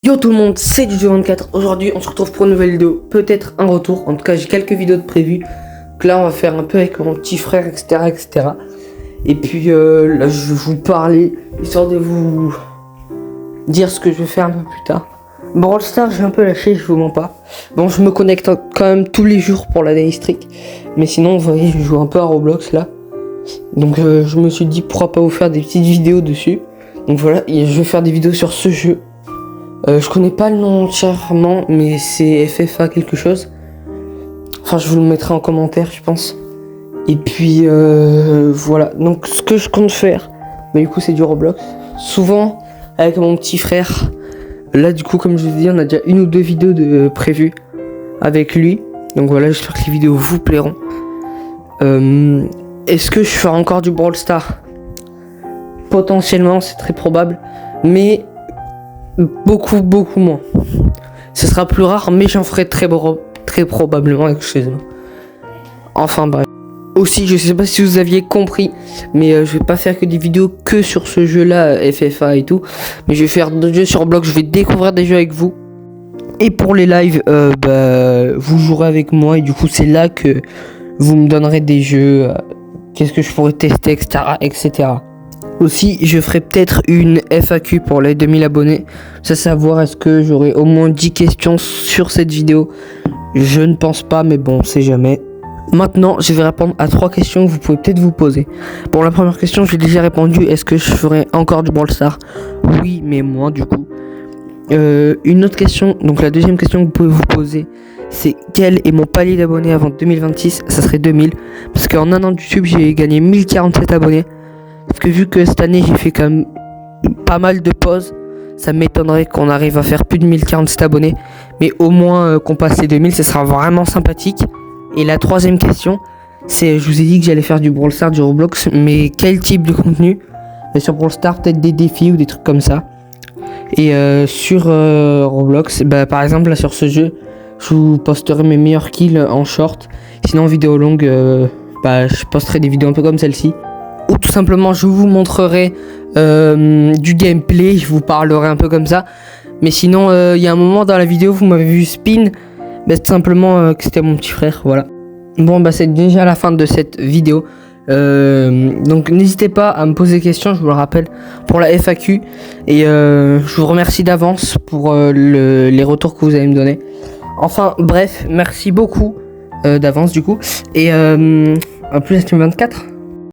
Yo tout le monde, c'est DJ24. Aujourd'hui on se retrouve pour une nouvelle vidéo, peut-être un retour. En tout cas j'ai quelques vidéos de prévues. Donc là on va faire un peu avec mon petit frère, etc. Et puis là je vais vous parler, histoire de vous dire ce que je vais faire un peu plus tard. Brawl Stars j'ai un peu lâché, je vous mens pas. Bon, je me connecte quand même tous les jours pour la Day Streak. Mais sinon vous voyez je joue un peu à Roblox là. Donc je me suis dit pourquoi pas vous faire des petites vidéos dessus. Donc voilà, et je vais faire des vidéos sur ce jeu. Je connais pas le nom entièrement, mais c'est FFA quelque chose. Enfin, je vous le mettrai en commentaire, je pense. Et puis voilà. Donc, ce que je compte faire, bah, du coup, c'est du Roblox. Souvent avec mon petit frère. Là, du coup, comme je vous ai dit, on a déjà une ou deux vidéos de prévues avec lui. Donc voilà, j'espère que les vidéos vous plairont. Est-ce que je ferai encore du Brawl Stars? Potentiellement, c'est très probable, mais beaucoup moins. Ce sera plus rare, mais j'en ferai très probablement avec chez eux. Enfin bref. Aussi, je sais pas si vous aviez compris, mais je vais pas faire que des vidéos que sur ce jeu-là, FFA et tout. Mais je vais faire d'autres jeux sur Roblox, je vais découvrir des jeux avec vous. Et pour les lives, vous jouerez avec moi et du coup c'est là que vous me donnerez des jeux. Qu'est-ce que je pourrais tester, etc. Aussi, je ferai peut-être une FAQ pour les 2000 abonnés. Ça, savoir est-ce que j'aurai au moins 10 questions sur cette vidéo. Je ne pense pas, mais bon, on sait jamais. Maintenant, je vais répondre à 3 questions que vous pouvez peut-être vous poser. Pour la première question, j'ai déjà répondu. Est-ce que je ferai encore du Brawl Stars? Oui, mais moins du coup. Une autre question, donc la deuxième question que vous pouvez vous poser, c'est quel est mon palier d'abonnés avant 2026? Ça serait 2000. Parce qu'en un an de YouTube, j'ai gagné 1047 abonnés. Parce que vu que cette année j'ai fait quand même pas mal de pauses, ça m'étonnerait qu'on arrive à faire plus de 1047 abonnés. Mais au moins qu'on passe les 2000, ce sera vraiment sympathique. Et la troisième question, c'est, je vous ai dit que j'allais faire du Brawl Stars, du Roblox, mais quel type de contenu? Sur Brawl Stars, peut-être des défis ou des trucs comme ça. Et sur Roblox, par exemple là sur ce jeu, je vous posterai mes meilleurs kills en short. Sinon en vidéo longue, je posterai des vidéos un peu comme celle-ci. Ou tout simplement je vous montrerai du gameplay, je vous parlerai un peu comme ça. Mais sinon il y a un moment dans la vidéo vous m'avez vu spin, tout simplement que c'était mon petit frère, voilà. Bon c'est déjà la fin de cette vidéo. Donc n'hésitez pas à me poser des questions, je vous le rappelle, pour la FAQ. Et je vous remercie d'avance pour les retours que vous allez me donner. Enfin bref, merci beaucoup d'avance du coup. Et en plus la Team 24.